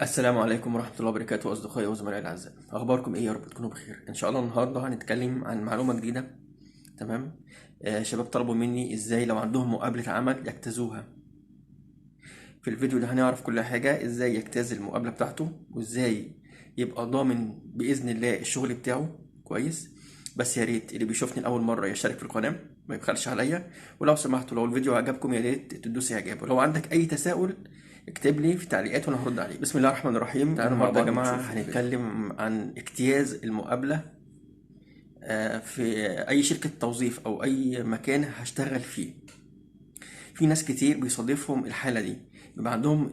السلام عليكم ورحمة الله وبركاته أصدقائي وزملائي الأعزاء، أخباركم إيه؟ يا رب تكونوا بخير. إن شاء الله النهاردة هنتكلم عن معلومة جديدة. تمام. شباب طلبوا مني إزاي لو عندهم مقابلة عمل يجتازوها. في الفيديو ده هنعرف كل حاجة، إزاي يجتاز المقابلة بتاعته وإزاي يبقى ضامن بإذن الله الشغل بتاعه كويس. بس يا ريت اللي بيشوفني لأول مرة يشترك في القناة، ما يبخلش عليا. ولو سمحتوا لو الفيديو عجبكم يا ريت تدوسي إعجاب، ولو عندك أي تساؤل اكتب لي في التعليقات وانا هرد عليك. بسم الله الرحمن الرحيم. تعالوا مع بعض يا جماعه هنتكلم عن اجتياز المقابله في اي شركه توظيف او اي مكان هشتغل فيه. في ناس كتير بيصادفهم الحاله دي، بيبقى عندهم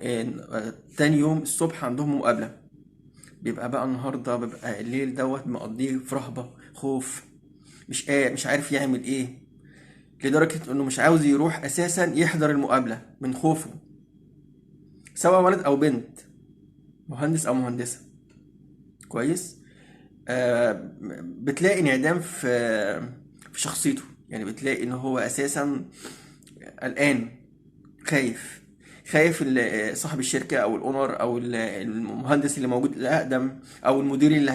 تاني يوم الصبح عندهم مقابله، بيبقى بقى النهارده بيبقى الليل دوت مقضيه في رهبه خوف، مش عارف يعمل ايه، لدرجه انه مش عاوز يروح اساسا يحضر المقابله من خوفه، سواء ولد او بنت، مهندس او مهندسه. كويس. بتلاقي انعدام في شخصيته، يعني بتلاقي ان هو اساسا قلقان، خايف، خايف صاحب الشركة او الاونر او المهندس اللي موجود الاقدم او المدير اللي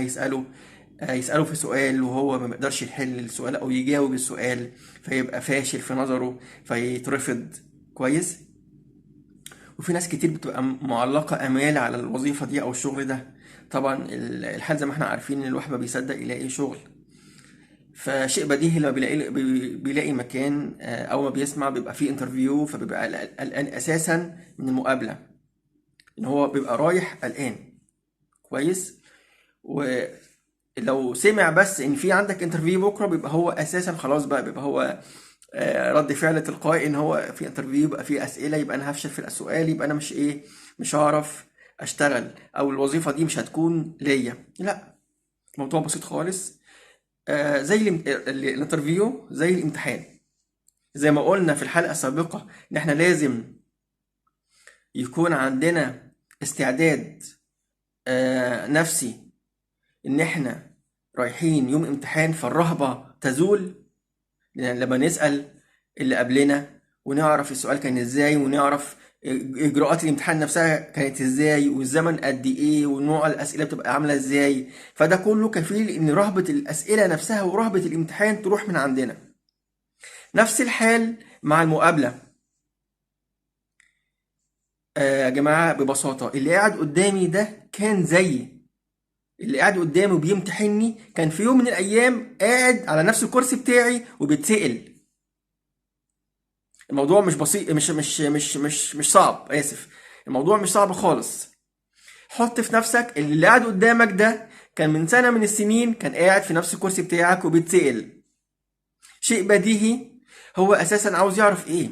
هيسأله في سؤال وهو ما بيقدرش يحل السؤال او يجاوب السؤال، فيبقى فاشل في نظره فيترفض. كويس. وفي ناس كتير بتبقى معلقة آمال على الوظيفة دي أو الشغل ده. طبعا الحال زي ما احنا عارفين إن الواحد ما بيصدق يلاقي شغل، فشيء بديهي لما بيلاقي مكان أو ما بيسمع بيبقى فيه انترفيو، فبيبقى قلقان أساسا من المقابلة، إن هو بيبقى رايح قلقان. كويس. ولو سمع بس إن في عندك انترفيو بكرة بيبقى هو أساسا خلاص بقى، بيبقى هو رد فعل تلقائي ان هو في انترفيو يبقى في اسئله، يبقى انا هفشل في السؤال، يبقى انا مش هعرف اشتغل، او الوظيفه دي مش هتكون ليا. لا، الموضوع بسيط خالص. زي الانترفيو زي الامتحان، زي ما قلنا في الحلقه السابقه ان احنا لازم يكون عندنا استعداد نفسي ان احنا رايحين يوم امتحان، فالرهبه تزول لما نسأل اللي قبلنا ونعرف السؤال كان ازاي، ونعرف اجراءات الامتحان نفسها كانت ازاي، والزمن قد ايه، ونوع الاسئله بتبقى عامله ازاي. فده كله كفيل ان رهبه الاسئله نفسها ورهبه الامتحان تروح من عندنا. نفس الحال مع المقابله. يا جماعه ببساطه اللي قاعد قدامي ده كان زيي، اللي قاعد قدامي بيمتحني كان في يوم من الايام قاعد على نفس الكرسي بتاعي وبيتسأل. الموضوع مش بسيط، مش صعب، اسف. الموضوع مش صعب خالص. حط في نفسك اللي قاعد قدامك ده كان من سنة من السنين كان قاعد في نفس الكرسي بتاعك وبيتسأل. شيء بديهي، هو اساسا عاوز يعرف ايه.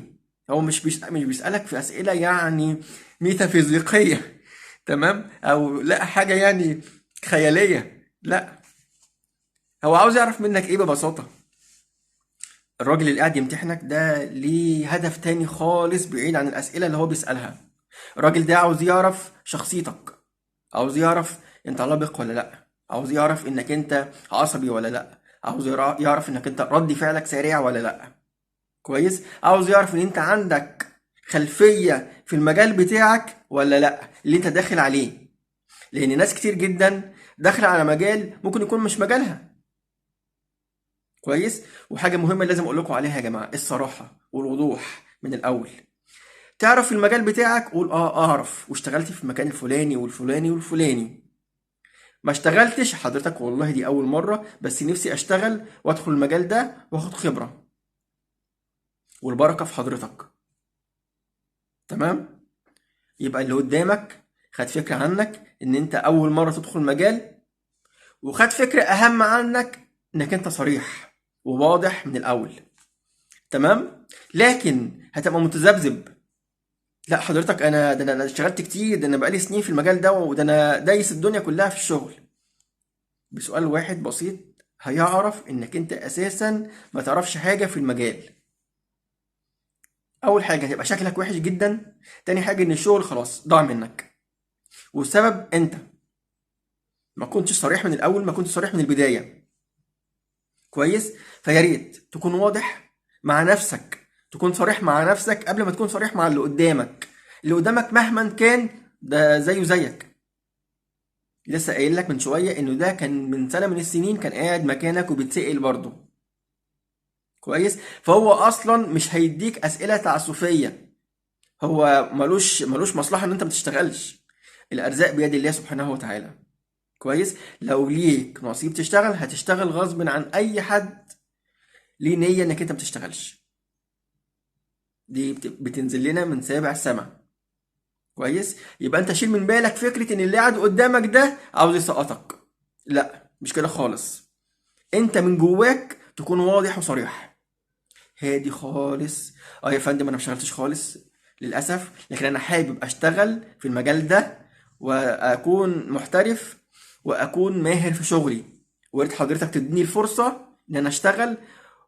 هو مش بيسألك في اسئلة يعني ميتافيزيقية تمام، او لا حاجة يعني خيالية، لا، هو عاوز يعرف منك ايه ببساطة. الراجل اللي قاعد يمتحنك ده ليه هدف تاني خالص بعيد عن الأسئلة اللي هو بيسألها. الراجل ده عاوز يعرف شخصيتك، عاوز يعرف انت لبق ولا لا، عاوز يعرف انك انت عصبي ولا لا، عاوز يعرف انك انت رد فعلك سريع ولا لا. كويس. عاوز يعرف ان انت عندك خلفية في المجال بتاعك ولا لا اللي انت داخل عليه، لان ناس كتير جدا داخله على مجال ممكن يكون مش مجالها. كويس. وحاجة مهمة لازم اقول لكم عليها يا جماعة، الصراحة والوضوح من الاول. تعرف المجال بتاعك قول اعرف واشتغلت في المكان الفلاني والفلاني والفلاني. ما اشتغلتش حضرتك والله دي اول مرة، بس نفسي اشتغل وادخل المجال ده واخد خبرة، والبركة في حضرتك. تمام. يبقى اللي قدامك خد فكرة عنك ان انت اول مرة تدخل مجال، وخد فكرة اهم عنك انك انت صريح وواضح من الاول. تمام. لكن هتبقى متذبذب، لا حضرتك انا اشتغلت كتير، ده انا بقالي سنين في المجال ده، وده انا دايس الدنيا كلها في الشغل. بسؤال واحد بسيط هيعرف انك انت اساسا ما تعرفش حاجة في المجال. اول حاجة هيبقى شكلك وحش جدا، تاني حاجة ان الشغل خلاص ضاع منك، والسبب انت ما كنتش صريح من الاول، ما كنتش صريح من البداية. كويس. فيا ريت تكون واضح مع نفسك، تكون صريح مع نفسك قبل ما تكون صريح مع اللي قدامك. اللي قدامك مهما كان ده زيه زيك، لسه قايل لك من شويه انه ده كان من سنه من السنين كان قاعد مكانك وبيتسأل برضه. كويس. فهو اصلا مش هيديك اسئله تعسفيه. هو ملوش مصلحه ان انت ما تشتغلش. الارزاق بيد الله سبحانه وتعالى. كويس. لو ليك نصيب تشتغل هتشتغل غصب عن اي حد ليه نيه انك انت ما تشتغلش. دي بتنزل لنا من سابع السماء. كويس. يبقى انت شيل من بالك فكره ان اللي قاعد قدامك ده عاوز يسقطك. لا، مش كده خالص. انت من جواك تكون واضح وصريح، هادي خالص. اه يا فندم، انا ما اشتغلتش خالص للاسف، لكن انا حابب اشتغل في المجال ده واكون محترف واكون ماهر في شغلي. واريد حضرتك تديني الفرصه ان انا اشتغل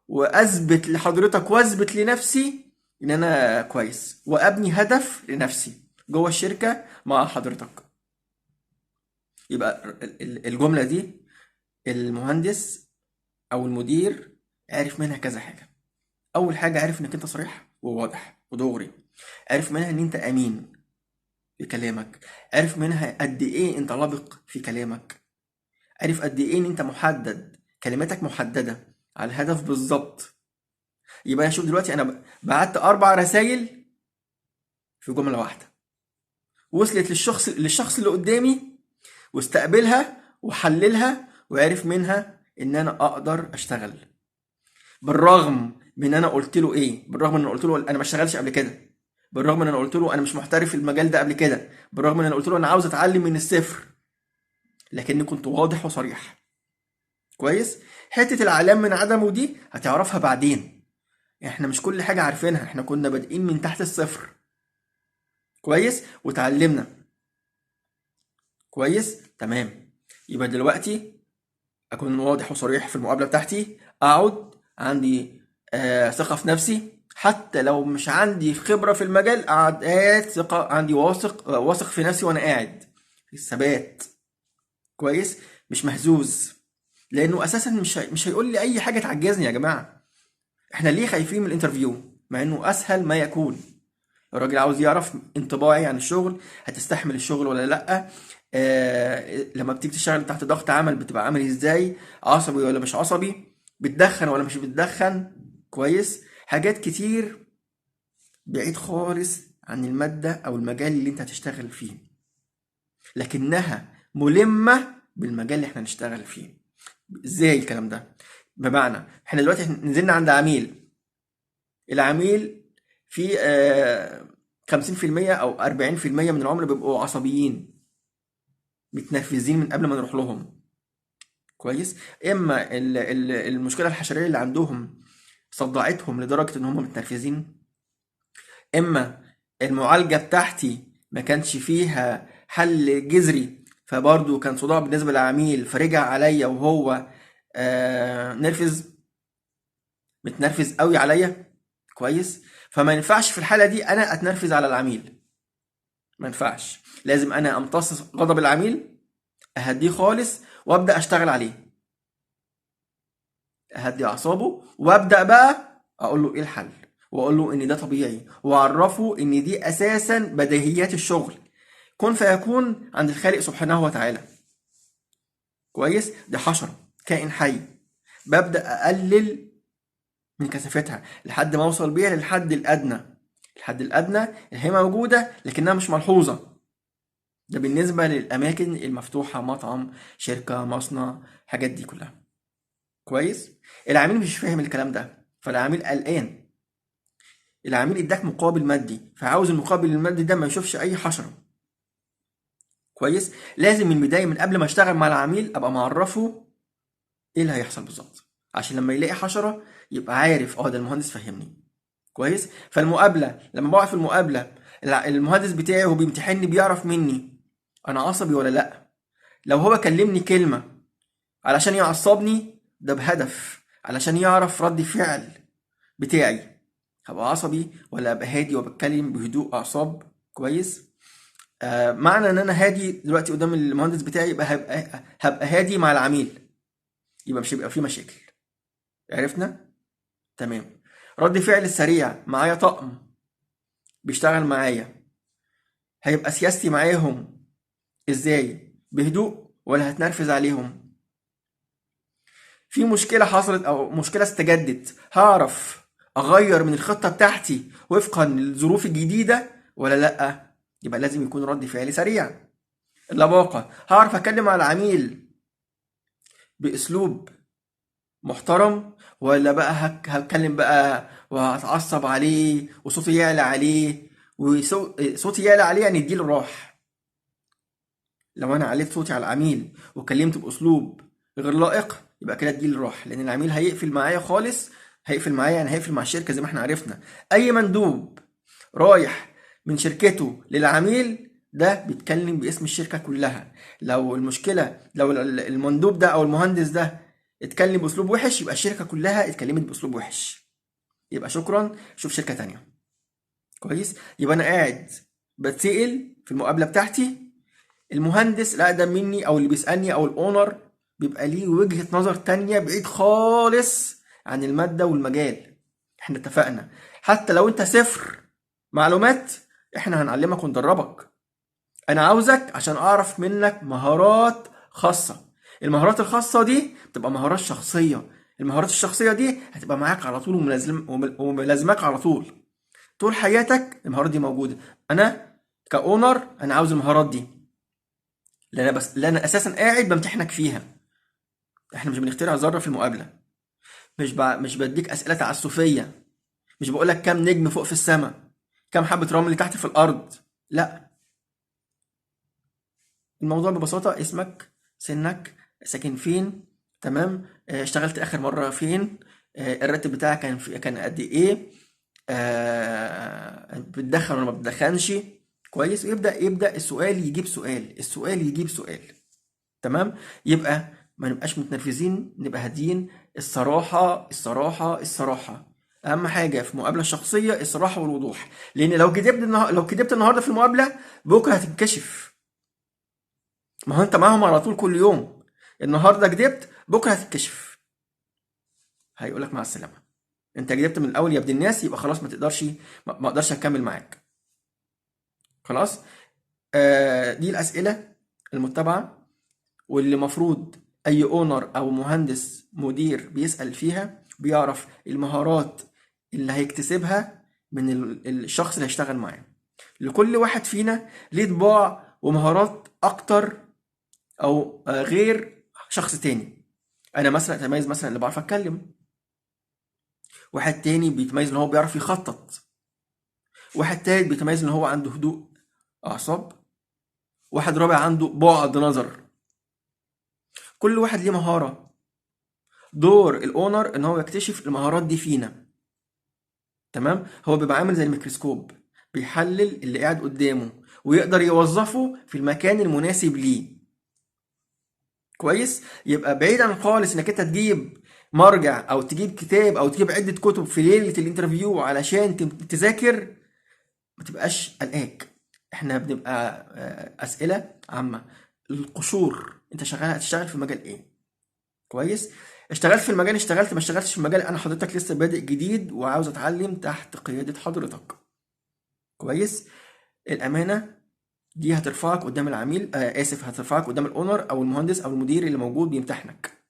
واثبت لحضرتك واثبت لنفسي ان انا كويس، وابني هدف لنفسي جوه الشركه مع حضرتك. يبقى الجمله دي المهندس او المدير عرف منها كذا حاجه. اول حاجه عرف انك انت صريح وواضح ودغري. عرف منها ان انت امين في كلامك. عرف منها قد ايه انت لبق في كلامك. عرف قد ايه ان انت محدد، كلماتك محدده على الهدف بالظبط. يبقى شوف دلوقتي انا بعت 4 رسائل في جمله واحده، وصلت للشخص اللي قدامي، واستقبلها وحللها وعرف منها ان انا اقدر اشتغل. بالرغم من انا قلت له ايه، بالرغم ان انا قلت له انا ما اشتغلش قبل كده، بالرغم ان انا قلت له انا مش محترف في المجال ده قبل كده، بالرغم ان انا قلت له انا عاوز اتعلم من الصفر، لكني كنت واضح وصريح. كويس. حته العلام من عدمه دي هتعرفها بعدين. احنا مش كل حاجه عارفينها، احنا كنا بادئين من تحت الصفر. كويس. وتعلمنا. كويس. تمام. يبقى دلوقتي اكون واضح وصريح في المقابله بتاعتي، اقعد عندي ثقه في نفسي، حتى لو مش عندي خبره في المجال قاعد ثقه عندي، واثق في نفسي وانا قاعد في الثبات. كويس. مش مهزوز، لانه اساسا مش هيقول لي اي حاجه تعجزني يا جماعه. احنا ليه خايفين من الانترفيو مع انه اسهل ما يكون؟ الراجل عاوز يعرف انطباعي عن الشغل، هتستحمل الشغل ولا لا. لما بتيجي تشتغل تحت ضغط عمل بتبقى عامل ازاي، عصبي ولا مش عصبي، بتدخن ولا مش بتدخن. كويس. حاجات كتير بعيد خالص عن المادة او المجال اللي انت هتشتغل فيه، لكنها ملمة بالمجال اللي احنا هنشتغل فيه. ازاي الكلام ده؟ بمعنى احنا دلوقتي نزلنا عند عميل، العميل في 50% أو 40% من العملاء بيبقوا عصبيين، متنرفزين من قبل ما نروح لهم. كويس. إما المشكلة الحشرية اللي عندهم صدعتهم لدرجة إن هم متنرفزين، إما المعالجة بتاعتي ما كانش فيها حل جذري، فبرضه كان صداع بالنسبة للعميل فرجع عليا وهو متنرفز قوي عليا. كويس. فما ينفعش في الحالة دي أنا أتنرفز على العميل، ما ينفعش. لازم أنا أمتص غضب العميل، أهديه خالص وأبدأ أشتغل عليه، أهدي أعصابه وأبدأ بقى أقول له إيه الحل، وأقول له إن ده طبيعي، وأعرفه إن دي أساسا بديهيات الشغل، كن فيكون عند الخالق سبحانه وتعالى. كويس. دي حشرة، كائن حي، ببدأ أقلل من كثافتها لحد ما أوصل بيها للحد الأدنى. الحد الأدنى اللي هي موجودة لكنها مش ملحوظة. ده بالنسبة للأماكن المفتوحة، مطعم، شركة، مصنع، الحاجات دي كلها. كويس. العميل مش فاهم الكلام ده، فالعميل قلقان. العميل اداك مقابل مادي، فعاوز المقابل المادي ده ما يشوفش أي حشرة. كويس. لازم من البداية، من قبل ما اشتغل مع العميل، أبقى معرفه إيه اللي هيحصل بالظبط، عشان لما يلاقي حشرة يبقى عارف ده المهندس فهمني. كويس. فالمقابلة، لما بقعد في المقابلة المهندس بتاعي وهو بيمتحني بيعرف مني أنا عصبي ولا لأ. لو هو كلمني كلمة علشان يعصبني ده بهدف علشان يعرف رد فعل بتاعي، هبقى عصبي ولا ابقى هادي وبتكلم بهدوء اعصاب. كويس. معنى ان انا هادي دلوقتي قدام المهندس بتاعي يبقى هبقى هادي مع العميل، يبقى مش هيبقى في مشاكل. عرفنا؟ تمام. رد فعل السريع، معايا طقم بيشتغل معايا، هيبقى سياستي معاهم ازاي؟ بهدوء ولا هتنرفز عليهم؟ في مشكلة حصلت أو مشكلة استجدت، هعرف أغير من الخطة بتاعتي وفقا للظروف الجديدة ولا لأ؟ يبقى لازم يكون رد فعلي سريع. اللباقة، هعرف أتكلم مع العميل بأسلوب محترم ولا بقى هتكلم بقى وهتعصب عليه وصوتي يعلى عليه، وصوتي يعلى عليه يعني يديله راح. لو انا عليت صوتي على العميل وكلمت باسلوب غير لائق يبقى كده اديله راح، لان العميل هيقفل معايا خالص. هيقفل معايا يعني هيقفل مع الشركه زي ما احنا عرفنا. اي مندوب رايح من شركته للعميل ده بيتكلم باسم الشركه كلها. لو المشكله لو المندوب ده او المهندس ده اتكلم باسلوب وحش يبقى الشركه كلها اتكلمت باسلوب وحش. يبقى شكرا، شوف شركه تانية. كويس، يبقى انا قاعد بتسأل في المقابله بتاعتي. المهندس الأقدم مني أو اللي بيسألني أو الأونر بيبقى ليه وجهة نظر تانية بعيد خالص عن المادة والمجال. احنا اتفقنا حتى لو انت صفر معلومات احنا هنعلمك وندربك. انا عاوزك عشان اعرف منك مهارات خاصة. المهارات الخاصة دي بتبقى مهارات شخصية. المهارات الشخصية دي هتبقى معاك على طول وملازمك على طول. طول حياتك المهارات دي موجودة. انا كأونر انا عاوز المهارات دي اللي انا اساسا قاعد بمتحنك فيها. احنا مش بنخترع ذره في المقابله. مش بديك اسئله تعسفيه. مش بقول لك كام نجم فوق في السماء، كام حبه رمل تحت في الارض. لا، الموضوع ببساطه اسمك، سنك، ساكن فين، تمام، اشتغلت اخر مره فين، الراتب بتاعك كان قد ايه، بتدخن ولا ما بتدخنش. كويس، يبدا السؤال يجيب سؤال، السؤال يجيب سؤال. تمام. يبقى ما نبقاش متنرفزين، نبقى هاديين. الصراحة الصراحة الصراحة أهم حاجة في المقابلة الشخصية، الصراحة والوضوح. لأن لو كدبت النهاردة في المقابلة بكرة هتتكشف. ما هو أنت معاهم على طول كل يوم. النهاردة كدبت بكرة هتتكشف. هيقولك مع السلامة. أنت كدبت من الأول يا ابن الناس، يبقى خلاص ما تقدرش، ما أقدرش أكمل معاك. خلاص. دي الأسئلة المتبعة واللي مفروض اي اونر او مهندس مدير بيسأل فيها، بيعرف المهارات اللي هيكتسبها من الشخص اللي هيشتغل معاه. لكل واحد فينا ليه طباع ومهارات اكتر او غير شخص تاني. انا مثلا اتميز مثلا اللي بعرف اتكلم، واحد تاني بيتميز ان هو بيعرف يخطط، واحد تالت بيتميز ان هو عنده هدوء اعصاب، واحد رابع عنده بعد نظر. كل واحد ليه مهارة. دور الاونر ان هو يكتشف المهارات دي فينا. تمام. هو بيبقى عامل زي الميكروسكوب، بيحلل اللي قاعد قدامه ويقدر يوظفه في المكان المناسب ليه. كويس. يبقى بعيدا خالص انك انت تجيب مرجع او تجيب كتاب او تجيب عدة كتب في ليلة الانترفيو علشان تذاكر، ما تبقاش قلقاك. احنا بنبقى اسئلة عامة. القشور، انت هتشتغل في مجال ايه؟ كويس. اشتغلت في المجال اشتغلت، ما اشتغلتش في المجال انا حضرتك لسه بادئ جديد وعاوز اتعلم تحت قيادة حضرتك. كويس. الامانة دي هترفعك قدام العميل، هترفعك قدام الاونر او المهندس او المدير اللي موجود بيمتحنك.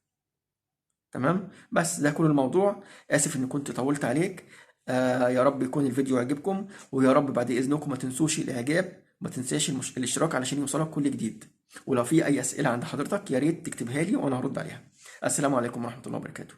تمام. بس ده كل الموضوع. اسف اني كنت طولت عليك. يا رب يكون الفيديو عجبكم، ويا رب بعد اذنكم ما تنسوش الاعجاب، ما تنساش الاشتراك علشان يوصلك كل جديد. ولو في اي اسئلة عند حضرتك يا ريت تكتبها لي وانا هرد عليها. السلام عليكم ورحمة الله وبركاته.